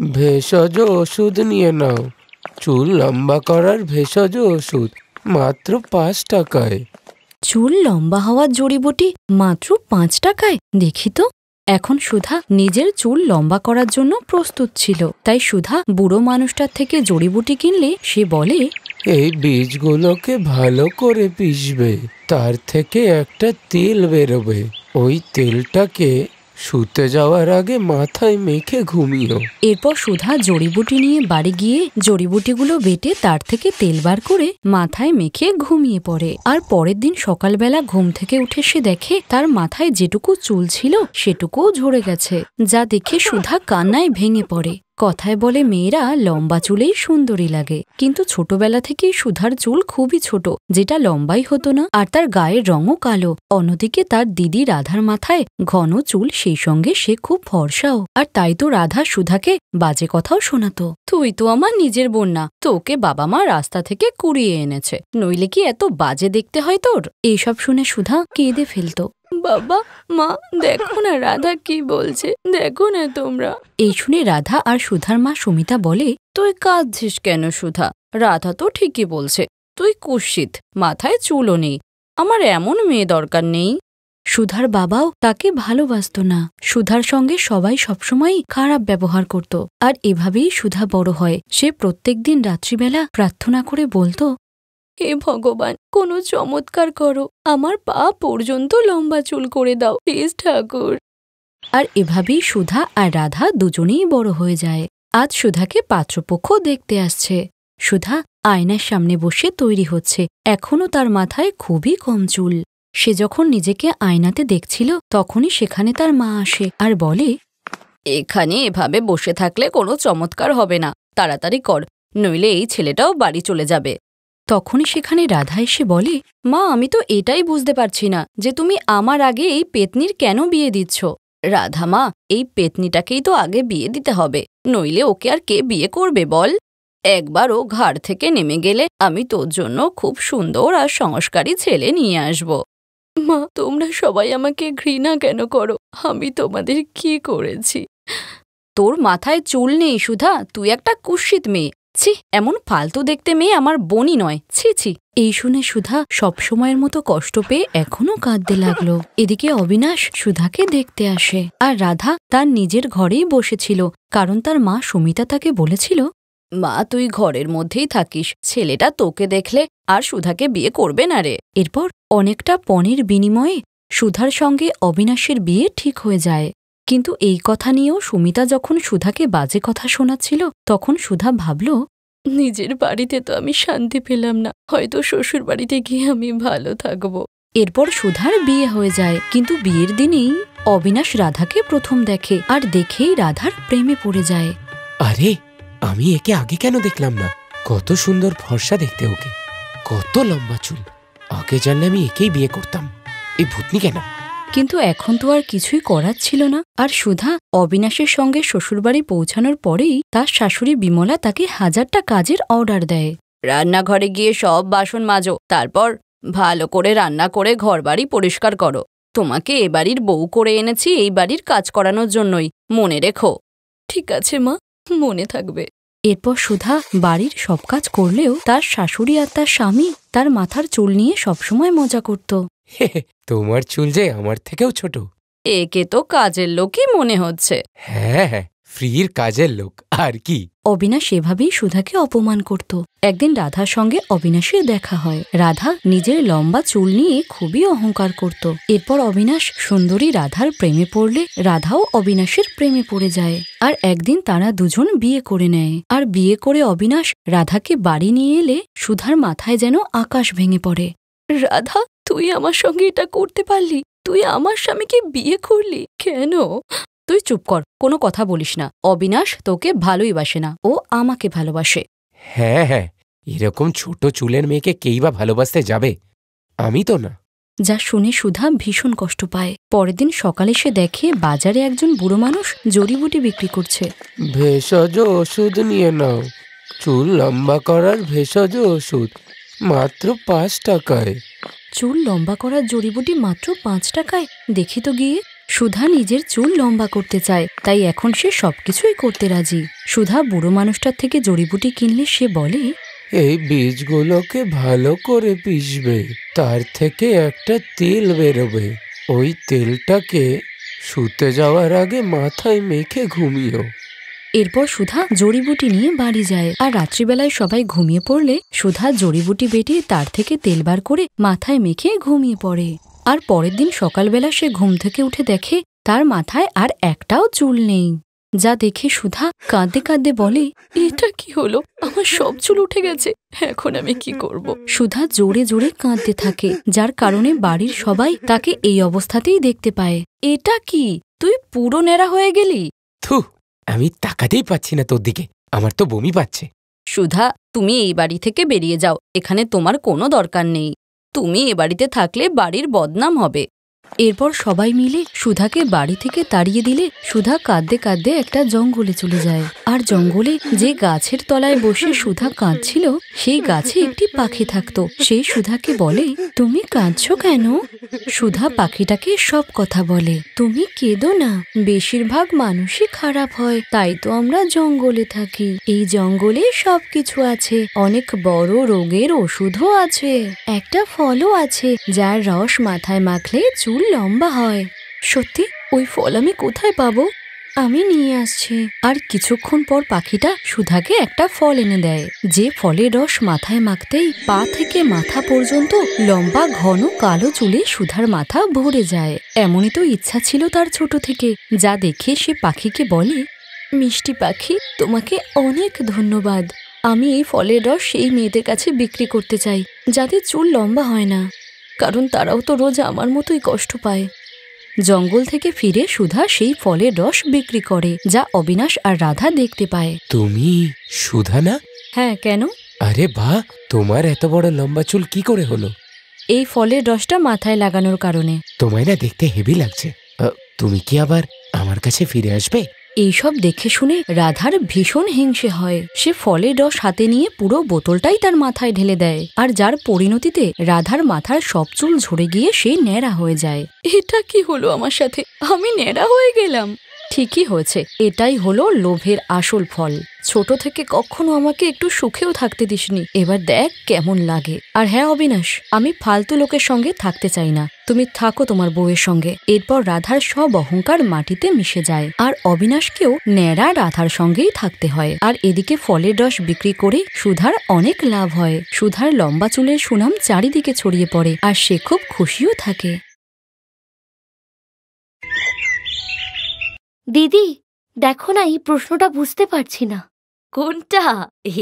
ভেষজ ওষুধ নিয়ে নাও। চুল লম্বা করার ভেষজ ওষুধ, মাত্র 5 টাকায়। চুল লম্বা হওয়ার জড়িবুটি মাত্র 5 টাকায়? দেখি তো। এখন সুধা নিজের চুল লম্বা করার জন্য প্রস্তুত ছিল, তাই সুধা বুড়ো মানুষটার থেকে জড়িবুটি কিনলে সে বলে, এই বীজগুলোকে ভালো করে পিষবে, তার থেকে একটা তেল বেরোবে। ওই তেলটাকে শুতে যাওয়ার আগে মাথায় মেখে ঘুমিও। এরপর সুধা জড়িবুটি নিয়ে বাড়ি গিয়ে জড়িবুটিগুলো বেটে তার থেকে তেল বার করে মাথায় মেখে ঘুমিয়ে পড়ে। আর পরের দিন সকালবেলা ঘুম থেকে উঠে সে দেখে তার মাথায় যেটুকু চুল ছিল সেটুকুও ঝরে গেছে, যা দেখে সুধা কান্নায় ভেঙে পড়ে। কথায় বলে মেয়েরা লম্বা চুলেই সুন্দরী লাগে, কিন্তু ছোটবেলা থেকেই সুধার চুল খুবই ছোট, যেটা লম্বাই হতো না, আর তার গায়ের রঙও কালো। অন্যদিকে তার দিদি রাধার মাথায় ঘন চুল, সেই সঙ্গে সে খুব ফর্সাও। আর তাই তো রাধা সুধাকে বাজে কথাও শোনাতো। তুই তো আমার নিজের বোন না, তোকে বাবা মা রাস্তা থেকে কুড়িয়ে এনেছে, নইলে কি এত বাজে দেখতে হয় তোর? এইসব শুনে সুধা কেঁদে ফেলতো। বাবা মা, দেখো না রাধা কি বলছে, দেখো না তোমরা। এই শুনে রাধা আর সুধার মা সুমিতা বলে, তুই কাঁদছিস কেন সুধা? রাধা তো ঠিকই বলছে, তুই কুৎসিত, মাথায় চুলও নেই, আমার এমন মেয়ে দরকার নেই। সুধার বাবাও তাকে ভালোবাসত না। সুধার সঙ্গে সবাই সবসময় খারাপ ব্যবহার করত, আর এভাবেই সুধা বড় হয়। সে প্রত্যেকদিন রাত্রিবেলা প্রার্থনা করে বলতো, হে ভগবান, কোনো চমৎকার করো, আমার পা পর্যন্ত লম্বা চুল করে দাও প্লিজ ঠাকুর। আর এভাবেই সুধা আর রাধা দুজনেই বড় হয়ে যায়। আজ সুধাকে পাত্রপক্ষ দেখতে আসছে। সুধা আয়নার সামনে বসে তৈরি হচ্ছে। এখনো তার মাথায় খুবই কম চুল। সে যখন নিজেকে আয়নাতে দেখছিল তখনই সেখানে তার মা আসে আর বলে, এখানে এভাবে বসে থাকলে কোনো চমৎকার হবে না, তাড়াতাড়ি কর, নইলে এই ছেলেটাও বাড়ি চলে যাবে। তখনই সেখানে রাধা এসে বলে, মা, আমি তো এটাই বুঝতে পারছি না যে তুমি আমার আগে এই পেতনির কেন বিয়ে দিচ্ছ। রাধা মা, এই পেতনিটাকেই তো আগে বিয়ে দিতে হবে, নইলে ওকে আর কে বিয়ে করবে বল? একবার ও ঘাড় থেকে নেমে গেলে আমি তোর জন্য খুব সুন্দর আর সংস্কারী ছেলে নিয়ে আসব। মা, তোমরা সবাই আমাকে ঘৃণা কেন করো? আমি তোমাদের কি করেছি? তোর মাথায় চুল নেই সুধা, তুই একটা কুৎসিত মেয়ে। ছি, এমন ফালতু দেখতে মেয়ে আমার বোনই নয়, ছি ছি। এই শুনে সুধা সবসময়ের মতো কষ্ট পেয়ে এখনো কাঁদতে লাগলো। এদিকে অবিনাশ সুধাকে দেখতে আসে, আর রাধা তার নিজের ঘরেই বসেছিল, কারণ তার মা সুমিতা তাকে বলেছিল, মা, তুই ঘরের মধ্যেই থাকিস, ছেলেটা তোকে দেখলে আর সুধাকে বিয়ে করবে না রে। এরপর অনেকটা পণের বিনিময়ে সুধার সঙ্গে অবিনাশের বিয়ে ঠিক হয়ে যায়। কিন্তু এই কথা নিয়েও সুমিতা যখন সুধাকে বাজে কথা শোনাচ্ছিল, তখন সুধা ভাবল, নিজের বাড়িতে তো আমি শান্তি পেলাম না, হয়তো শ্বশুর বাড়িতে গিয়ে আমি ভালো থাকব। এরপর সুধার বিয়ে হয়ে যায়, কিন্তু বিয়ের দিনেই অবিনাশ রাধাকে প্রথম দেখে, আর দেখেই রাধার প্রেমে পড়ে যায়। আরে, আমি একে আগে কেন দেখলাম না? কত সুন্দর ফর্সা দেখতে ওকে, কত লম্বা চুল। আগে জানলে আমি একেই বিয়ে করতাম। এই ভূতনি কেন? কিন্তু এখন তো আর কিছুই করার ছিল না। আর সুধা অবিনাশের সঙ্গে শ্বশুরবাড়ি পৌঁছানোর পরেই তার শাশুড়ি বিমলা তাকে 1000টা কাজের অর্ডার দেয়। রান্নাঘরে গিয়ে সব বাসন মাজো, তারপর ভালো করে রান্না করে ঘরবাড়ি পরিষ্কার করো। তোমাকে এ বাড়ির বউ করে এনেছি এই বাড়ির কাজ করানোর জন্যই, মনে রেখো। ঠিক আছে মা, মনে থাকবে। এরপর সুধা বাড়ির সব কাজ করলেও তার শাশুড়ি আর তার স্বামী তার মাথার চুল নিয়ে সবসময় মজা করত। তোমার চুল যে আমার থেকেও ছোট। একে তো কাজের লোকই মনে হচ্ছে। হ্যাঁ হ্যাঁ, ফ্রির কাজের লোক আর কি। অবিনাশ এভাবেই সুধাকে অপমান করত। একদিন রাধার সঙ্গে অবিনাশের দেখা হয়। রাধা নিজের লম্বা চুল নিয়ে খুবই অহংকার করত। এরপর অবিনাশ সুন্দরী রাধার প্রেমে পড়লে রাধাও অবিনাশের প্রেমে পড়ে যায়। আর একদিন তারা দুজন বিয়ে করে নেয়। আর বিয়ে করে অবিনাশ রাধাকে বাড়ি নিয়ে এলে সুধার মাথায় যেন আকাশ ভেঙে পড়ে। রাধা, তুই আমার সঙ্গে এটা করতে পারলি? তুই আমার স্বামীকে বিয়ে করলি কেন? তুই চুপ কর, কোনো কথা বলিস না। অবিনাশ তোকে ভালোই বাসে না, ও আমাকে ভালোবাসে। হ্যাঁ হ্যাঁ, এরকম ছোট চুলের মেয়েকে কেই বা ভালোবাসতে যাবে? আমি তো না। যা শুনে সুধা ভীষণ কষ্ট পায়। পরের দিন সকালে সে দেখে বাজারে একজন বুড়ো মানুষ জড়িবুটি বিক্রি করছে। ভেষজ ওষুধ নিয়ে নাও। চুল লম্বা করার ভেষজ ওষুধ, মাত্র 5 টাকায়। চুল লম্বা করার জড়িবুটি মাত্র 5 টাকায়? দেখি তো গিয়ে। সুধা নিজের চুল লম্বা করতে চায়, তাই এখন সে সবকিছুই করতে রাজি। সুধা বুড়ো মানুষটার থেকে জড়িবুটি কিনলে সে বলে, এই বীজগুলোকে ভালো করে পিষবে, তার থেকে একটা তেল বেরোবে। ওই তেলটাকে শুতে যাওয়ার আগে মাথায় মেখে ঘুমিও। এরপর সুধা জড়িবুটি নিয়ে বাড়ি যায়। আর রাত্রিবেলায় সবাই ঘুমিয়ে পড়লে সুধা জড়িবুটি বেটে তার থেকে তেল বার করে মাথায় মেখে ঘুমিয়ে পড়ে। আর পরের দিন সকালবেলা সে ঘুম থেকে উঠে দেখে তার মাথায় আর একটাও চুল নেই। যা দেখে সুধা কাঁদতে কাঁদতে বলে, এটা কি হলো, আমার সব চুল উঠে গেছে, এখন আমি কি করব? সুধা জোরে জোরে কাঁদতে থাকে, যার কারণে বাড়ির সবাই তাকে এই অবস্থাতেই দেখতে পায়। এটা কি, তুই পুরো ন্যাড়া হয়ে গেলি? থু, আমি তাকাতেই পাচ্ছি না তোর দিকে, আমার তো বমি পাচ্ছে। সুধা, তুমি এই বাড়ি থেকে বেরিয়ে যাও, এখানে তোমার কোনো দরকার নেই। তুমি এ বাড়িতে থাকলে বাড়ির বদনাম হবে। এরপর সবাই মিলে সুধাকে বাড়ি থেকে তাড়িয়ে দিলে সুধা কাঁদতে কাঁদতে একটা জঙ্গলে চলে যায়। আর জঙ্গলে যে গাছের তলায় বসে সুধা কাঁদছিল, সেই গাছে একটি পাখি থাকতো। সে সুধাকে বলে, তুমি কাঁদছো কেন? সুধা পাখিটাকে সব কথা বলে, তুমি কেঁদো না, বেশিরভাগ মানুষই খারাপ হয়, তাই তো আমরা জঙ্গলে থাকি। এই জঙ্গলে সবকিছু আছে, অনেক বড় রোগের ওষুধও আছে, একটা ফলও আছে যার রস মাথায় মাখলে চুল লম্বা হয়। সত্যি? ওই ফল আমি কোথায় পাবো? আমি নিয়ে আসছি। আর কিছুক্ষণ পর পাখিটা সুধাকে একটা ফল এনে দেয়, যে ফলের রস মাথায় মাখতেই পা থেকে মাথা পর্যন্ত লম্বা ঘন কালো চুলে সুধার মাথা ভরে যায়। এমনই তো ইচ্ছা ছিল তার ছোট থেকে। যা দেখে সে পাখিকে বলে, মিষ্টি পাখি, তোমাকে অনেক ধন্যবাদ। আমি এই ফলের রস সেই মেয়েদের কাছে বিক্রি করতে চাই যাদের চুল লম্বা হয় না, কারণ তারাও তো রোজ আমার মতোই কষ্ট পায়। জঙ্গল থেকে ফিরে সুধা সেই ফলের রস বিক্রি করে, যা অবিনাশ আর রাধা দেখতে পায়। তুমি সুধা না? হ্যাঁ, কেন? আরে বাহ, তোমার এত বড় লম্বা চুল কি করে হলো? এই ফলের রসটা মাথায় লাগানোর কারণে। তোমায় না দেখতে হেভি লাগছে। তুমি কি আবার আমার কাছে ফিরে আসবে? এইসব দেখে শুনে রাধার ভীষণ হিংসে হয়। সে ফলের রস হাতে নিয়ে পুরো বোতলটাই তার মাথায় ঢেলে দেয়, আর যার পরিণতিতে রাধার মাথার সব চুল ঝরে গিয়ে সে ন্যাড়া হয়ে যায়। এটা কি হলো আমার সাথে, আমি ন্যাড়া হয়ে গেলাম। ঠিকই হয়েছে, এটাই হলো লোভের আসল ফল। ছোট থেকে কখনো আমাকে একটু সুখেও থাকতে দিসনি, এবার দেখ কেমন লাগে। আর হ্যাঁ অবিনাশ, আমি ফালতু লোকের সঙ্গে থাকতে চাই না, তুমি থাকো তোমার বউয়ের সঙ্গে। এরপর রাধার সব অহংকার মাটিতে মিশে যায়, আর অবিনাশকেও ন্যাড়া রাধার সঙ্গেই থাকতে হয়। আর এদিকে ফলের রস বিক্রি করে সুধার অনেক লাভ হয়। সুধার লম্বা চুলের সুনাম চারিদিকে ছড়িয়ে পড়ে, আর সে খুব খুশিও থাকে। দিদি, দেখো না, এই প্রশ্নটা বুঝতে পারছি না। কোনটা?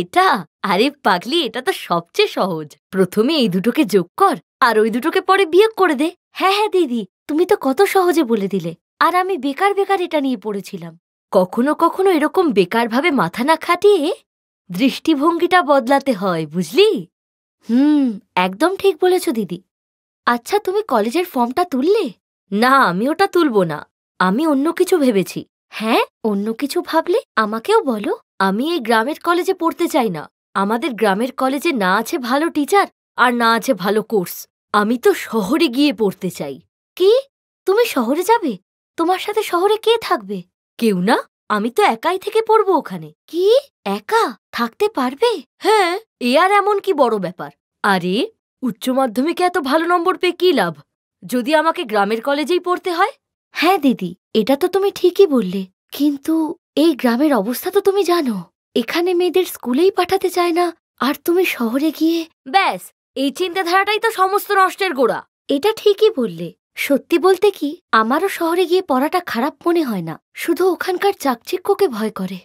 এটা? আরে পাগলি, এটা তো সবচেয়ে সহজ। প্রথমে এই দুটোকে যোগ কর, আর ওই দুটোকে পরে বিয়োগ করে দে। হ্যাঁ হ্যাঁ দিদি, তুমি তো কত সহজে বলে দিলে। আর আমি বেকার বেকার এটা নিয়ে পড়েছিলাম। কখনো কখনো এরকম বেকারভাবে মাথা না খাটিয়ে দৃষ্টিভঙ্গিটা বদলাতে হয়, বুঝলি? একদম ঠিক বলেছ দিদি। আচ্ছা, তুমি কলেজের ফর্মটা তুললে? না, আমি ওটা তুলব না, আমি অন্য কিছু ভেবেছি। হ্যাঁ, অন্য কিছু ভাবলে আমাকেও বলো। আমি এই গ্রামের কলেজে পড়তে চাই না। আমাদের গ্রামের কলেজে না আছে ভালো টিচার, আর না আছে ভালো কোর্স। আমি তো শহরে গিয়ে পড়তে চাই। কি? তুমি শহরে যাবে? তোমার সাথে শহরে কে থাকবে? কেউ না, আমি তো একাই থেকে পড়বো ওখানে। কি? একা থাকতে পারবে? হ্যাঁ, এ আর এমন কি বড় ব্যাপার? আরে, উচ্চ মাধ্যমিকে এত ভালো নম্বর পেয়ে কি লাভ, যদি আমাকে গ্রামের কলেজেই পড়তে হয়? হ্যাঁ দিদি, এটা তো তুমি ঠিকই বললে, কিন্তু এই গ্রামের অবস্থা তো তুমি জানো। এখানে মেয়েদের স্কুলেই পাঠাতে চায় না, আর তুমি শহরে গিয়ে। ব্যাস, এই চিন্তাধারাটাই তো সমস্ত নষ্টের গোড়া। এটা ঠিকই বললে। সত্যি বলতে কি, আমারও শহরে গিয়ে পড়াটা খারাপ মনে হয় না, শুধু ওখানকার চাকচিক্যকে ভয় করে।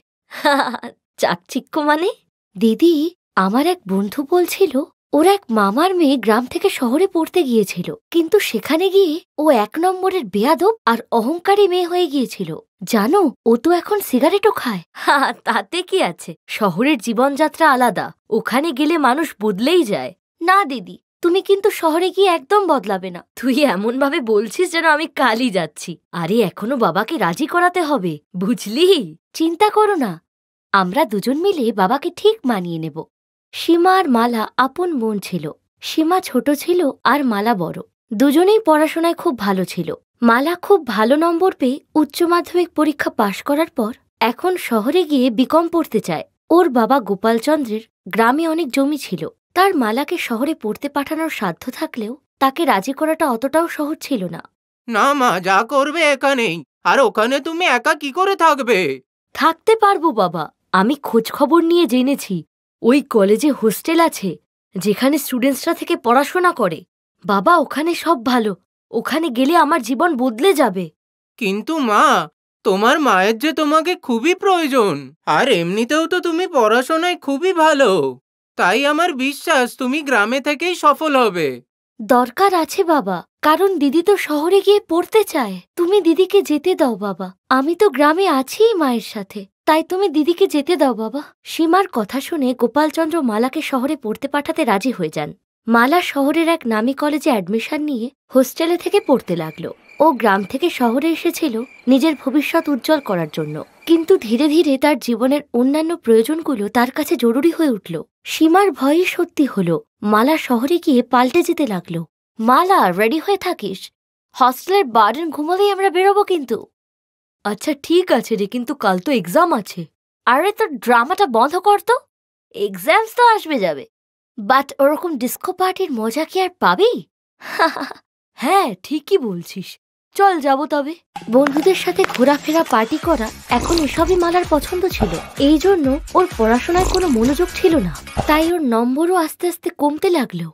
চাকচিক্য মানে? দিদি, আমার এক বন্ধু বলছিল ওর এক মামার মেয়ে গ্রাম থেকে শহরে পড়তে গিয়েছিল, কিন্তু সেখানে গিয়ে ও 1 নম্বরের বেয়াদব আর অহংকারী মেয়ে হয়ে গিয়েছিল। জানো, ও তো এখন সিগারেটও খায়। তাতে কি আছে, শহরের জীবনযাত্রা আলাদা, ওখানে গেলে মানুষ বদলেই যায়। না দিদি, তুমি কিন্তু শহরে গিয়ে একদম বদলাবে না। তুই এমন ভাবে বলছিস যেন আমি কালই যাচ্ছি। আরে, এখনো বাবাকে রাজি করাতে হবে, বুঝলি? চিন্তা করো না, আমরা দুজন মিলে বাবাকে ঠিক মানিয়ে নেব। সীমা আর মালা আপন বোন ছিল। সীমা ছোট ছিল আর মালা বড়। দুজনেই পড়াশোনায় খুব ভালো ছিল। মালা খুব ভালো নম্বর পেয়ে উচ্চ মাধ্যমিক পরীক্ষা পাশ করার পর এখন শহরে গিয়ে বিকম পড়তে চায়। ওর বাবা গোপালচন্দ্রের গ্রামে অনেক জমি ছিল। তার মালাকে শহরে পড়তে পাঠানোর সাধ্য থাকলেও তাকে রাজি করাটা অতটাও সহজ ছিল না। না মা, যা করবে এখানেই, আর ওখানে তুমি একা কি করে থাকবে? থাকতে পারবো বাবা, আমি খোঁজ খবর নিয়ে জেনেছি ওই কলেজে হোস্টেল আছে যেখানে স্টুডেন্টসরা থেকে পড়াশোনা করে। বাবা, ওখানে সব ভালো, ওখানে গেলে আমার জীবন বদলে যাবে। কিন্তু মা, তোমার মায়ের যে তোমাকে খুবই প্রয়োজন, আর এমনিতেও তো তুমি পড়াশোনায় খুবই ভালো। তাই আমার বিশ্বাস তুমি গ্রামে থেকেই সফল হবে। দরকার আছে বাবা, কারণ দিদি তো শহরে গিয়ে পড়তে চায়। তুমি দিদিকে যেতে দাও বাবা, আমি তো গ্রামে আছিই মায়ের সাথে, তাই তুমি দিদিকে যেতে দাও বাবা। সীমার কথা শুনে গোপালচন্দ্র মালাকে শহরে পড়তে পাঠাতে রাজি হয়ে যান। মালা শহরের এক নামী কলেজে অ্যাডমিশন নিয়ে হোস্টেলে থেকে পড়তে লাগলো। ও গ্রাম থেকে শহরে এসেছিল নিজের ভবিষ্যৎ উজ্জ্বল করার জন্য, কিন্তু ধীরে ধীরে তার জীবনের অন্যান্য প্রয়োজনগুলো তার কাছে জরুরি হয়ে উঠল। সীমার ভয়ই সত্যি হলো, মালা শহরে গিয়ে পাল্টে যেতে লাগলো। মালা, রেডি হয়ে থাকিস, হস্টেলের বার্ডেন ঘুমালেই আমরা বেরোবো কিন্তু। আচ্ছা ঠিক আছে রে, কিন্তু কাল তো এক্সাম আছে। আরে তোর ড্রামাটা বন্ধ কর তো, এক্সামস তো আসবে যাবে, বাট ওরকম ডিস্কো পার্টির মজা কি আর পাবি? হ্যাঁ ঠিকই বলছিস, চল যাব তবে। বন্ধুদের সাথে ঘোরাফেরা, পার্টি করা, এখন এসবই মালার পছন্দ ছিল। এই জন্য ওর পড়াশোনায় কোনো মনোযোগ ছিল না, তাই ওর নম্বরও আস্তে আস্তে কমতে লাগলো।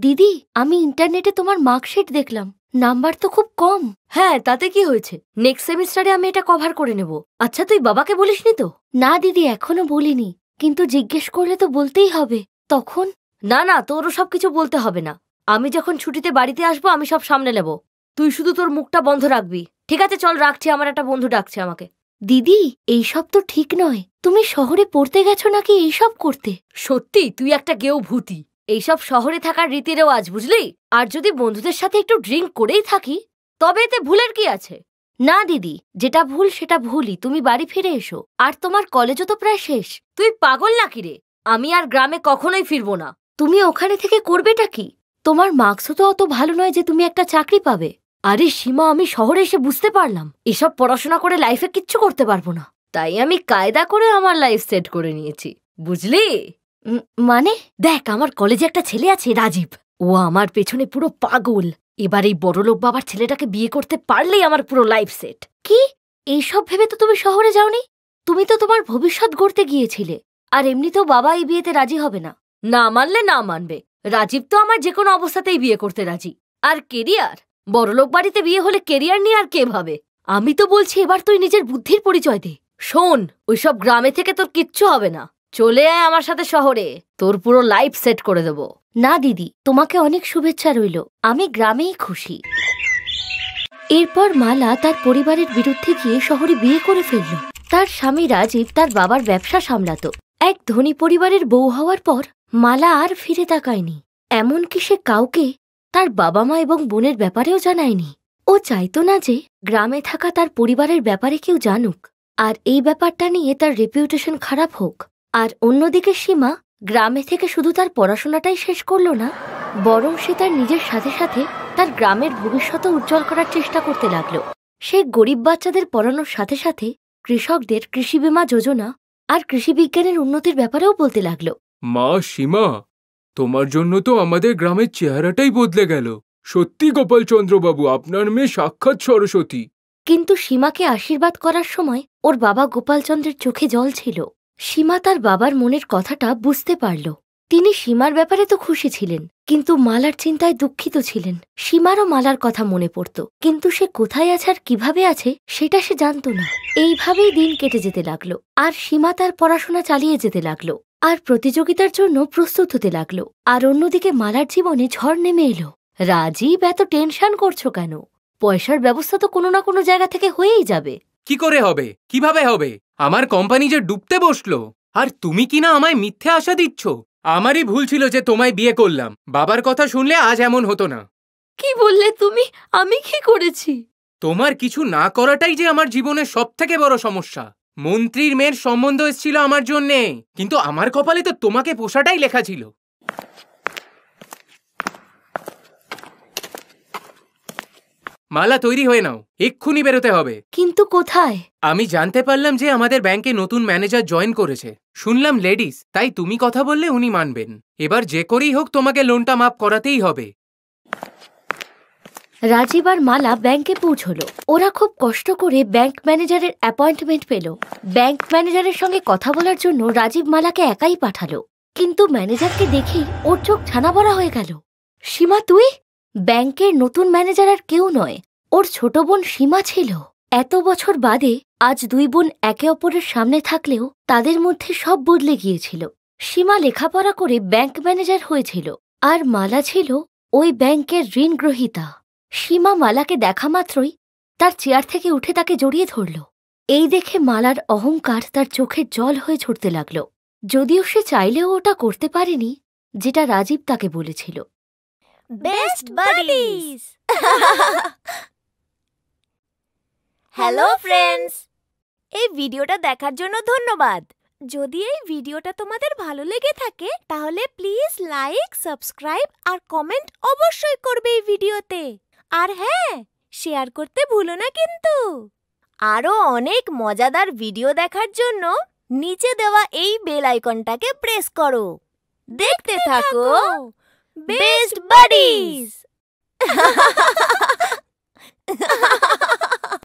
দিদি, আমি ইন্টারনেটে তোমার মার্কশিট দেখলাম, নাম্বার তো খুব কম। হ্যাঁ, তাতে কি হয়েছে, নেক্সট সেমিস্টারে আমি এটা কভার করে নেব। আচ্ছা তুই বাবাকে বলিসনি তো? না দিদি, এখনো বলিনি, কিন্তু জিজ্ঞেস করলে তো বলতেই হবে। তখন না না, তোরও সবকিছু বলতে হবে না। আমি যখন ছুটিতে বাড়িতে আসবো আমি সব সামনে নেব, তুই শুধু তোর মুখটা বন্ধ রাখবি। ঠিক আছে চল, রাখছি, আমার একটা বন্ধু ডাকছে আমাকে। দিদি, এইসব তো ঠিক নয়, তুমি শহরে পড়তে গেছো নাকি এইসব করতে? সত্যি তুই একটা গেও ভূতি, এইসব শহরে থাকার রীতি রেওয়াজ, বুঝলি? আর যদি বন্ধুদের সাথে একটু ড্রিঙ্ক করেই থাকি তবে এতে ভুলের কি আছে? না দিদি, যেটা ভুল সেটা ভুলই, তুমি বাড়ি ফিরে এসো। আর তোমার কলেজও তো প্রায় শেষ। তুই পাগল নাকি রে? আমি আর গ্রামে কখনোই ফিরবো না। তুমি ওখানে থেকে করবেটা কি? তোমার মার্কসও তো অত ভালো নয় যে তুমি একটা চাকরি পাবে। আরে সীমা, আমি শহরে এসে বুঝতে পারলাম এসব পড়াশোনা করে লাইফে কিচ্ছু করতে পারবো না, তাই আমি কায়দা করে আমার লাইফ সেট করে নিয়েছি, বুঝলি? মানে দেখ, আমার কলেজে একটা ছেলে আছে রাজীব, ও আমার পেছনে পুরো পাগল। এবার এই বড়লোক বাবার ছেলেটাকে বিয়ে করতে পারলেই আমার পুরো লাইফ সেট। কি, এইসব ভেবে তো তুমি শহরে যাওনি? তুমি তো তোমার ভবিষ্যৎ গড়তে গিয়েছিলে। আর এমনিতেও বাবা এই বিয়েতে রাজি হবে না। না মানলে না মানবে, রাজীব তো আমার যে কোনো অবস্থাতেই বিয়ে করতে রাজি। আর কেরিয়ার, বড়লোক বাড়িতে বিয়ে হলে কেরিয়ার নিয়ে আর কে ভাবে? আমি তো বলছি এবার তুই নিজের বুদ্ধির পরিচয় দে। শোন, ওইসব গ্রামে থেকে তোর কিচ্ছু হবে না, চলে আয় আমার সাথে শহরে, তোর পুরো লাইফ সেট করে দেব। না দিদি, তোমাকে অনেক শুভেচ্ছা রইল, আমি গ্রামেই খুশি। এরপর মালা তার পরিবারের বিরুদ্ধে গিয়ে শহরে বিয়ে করে ফেলল। তার স্বামী রাজীব তার বাবার ব্যবসা সামলাতো। এক ধনী পরিবারের বউ হওয়ার পর মালা আর ফিরে তাকায়নি, এমনকি সে কাউকে তার বাবা মা এবং বোনের ব্যাপারেও জানায়নি। ও চাইতো না যে গ্রামে থাকা তার পরিবারের ব্যাপারে কেউ জানুক, আর এই ব্যাপারটা নিয়ে তার রেপুটেশন খারাপ হোক। আর অন্যদিকে সীমা গ্রামে থেকে শুধু তার পড়াশোনাটাই শেষ করল না, বরং সে তার নিজের সাথে সাথে তার গ্রামের ভবিষ্যৎও উজ্জ্বল করার চেষ্টা করতে লাগলো। সে গরিব বাচ্চাদের পড়ানোর সাথে সাথে কৃষকদের কৃষি বীমা যোজনা আর কৃষি বিজ্ঞানের উন্নতির ব্যাপারেও বলতে লাগলো। মা সীমা, তোমার জন্য তো আমাদের গ্রামের চেহারাটাই বদলে গেল। সত্যি গোপালচন্দ্রবাবু, আপনার মেয়ে সাক্ষাৎ সরস্বতী। কিন্তু সীমাকে আশীর্বাদ করার সময় ওর বাবা গোপালচন্দ্রের চোখে জল ছিল। সীমা তার বাবার মনের কথাটা বুঝতে পারল। তিনি সীমার ব্যাপারে তো খুশি ছিলেন, কিন্তু মালার চিন্তায় দুঃখিত ছিলেন। সীমারও মালার কথা মনে পড়ত, কিন্তু সে কোথায় আছে আর কিভাবে আছে সেটা সে জানত না। এইভাবেই দিন কেটে যেতে লাগলো, আর সীমা তার পড়াশোনা চালিয়ে যেতে লাগলো আর প্রতিযোগিতার জন্য প্রস্তুত হতে লাগলো। আর অন্যদিকে মালার জীবনে ঝড় নেমে এলো। রাজীব, এত টেনশন করছো কেন? পয়সার ব্যবস্থা তো কোনো না কোনো জায়গা থেকে হয়েই যাবে। কি করে হবে, কিভাবে হবে? আমার কোম্পানি যে ডুবতে বসলো, আর তুমি কিনা আমায় মিথ্যে আশা দিচ্ছ। আমারই ভুল ছিল যে তোমায় বিয়ে করলাম, বাবার কথা শুনলে আজ এমন হতো না। কি বললে তুমি? আমি কি করেছি? তোমার কিছু না করাটাই যে আমার জীবনের সবথেকে বড় সমস্যা। মন্ত্রীর মেয়ের সম্বন্ধ এসেছিল আমার জন্যে, কিন্তু আমার কপালে তো তোমাকে পোষাটাই লেখা ছিল। মালা তৈরি হয়ে নাও, এক্ষুনি বেরোতে হবে। কিন্তু কোথায়? আমি জানতে পারলাম যে আমাদের ব্যাংকে নতুন ম্যানেজার জয়েন করেছে। শুনলাম লেডিস, তাই তুমি কথা বললে উনি মানবেন। এবার যে করেই হোক তোমাকে লোনটা মাফ করাতেই হবে। রাজীব আর মালা ব্যাংকে পৌঁছলো। ওরা খুব কষ্ট করে ব্যাংক ম্যানেজারের অ্যাপয়েন্টমেন্ট পেল। ব্যাংক ম্যানেজারের সঙ্গে কথা বলার জন্য রাজীব মালাকে একাই পাঠালো, কিন্তু ম্যানেজারকে দেখে ওর চোখ ছানা বড়া হয়ে গেল। সীমা, তুই? ব্যাংকের নতুন ম্যানেজার আর কেউ নয়, ওর ছোট বোন সীমা ছিল। এত বছর বাদে আজ দুই বোন একে অপরের সামনে থাকলেও তাদের মধ্যে সব বদলে গিয়েছিল। সীমা লেখাপড়া করে ব্যাংক ম্যানেজার হয়েছিল, আর মালা ছিল ওই ব্যাংকের ঋণ গ্রহীতা। সীমা মালাকে দেখা মাত্রই তার চেয়ার থেকে উঠে তাকে জড়িয়ে ধরল। এই দেখে মালার অহংকার তার চোখের জল হয়ে ঝরতে লাগল, যদিও সে চাইলেও ওটা করতে পারেনি যেটা রাজীব তাকে বলেছিল। Best buddies. হ্যালো ফ্রেন্ডস, এই ভিডিওটা দেখার জন্য ধন্যবাদ। যদি এই ভিডিওটা তোমাদের ভালো লেগে থাকে তাহলে প্লিজ লাইক, সাবস্ক্রাইব আর কমেন্ট অবশ্যই করবে এই ভিডিওতে। আর হ্যাঁ, শেয়ার করতে ভুলো না কিন্তু। আরো অনেক মজাদার ভিডিও দেখার জন্য নিচে দেওয়া এই বেল আইকনটাকে প্রেস করো। দেখতে থাকো বেস্ট বাডিজ।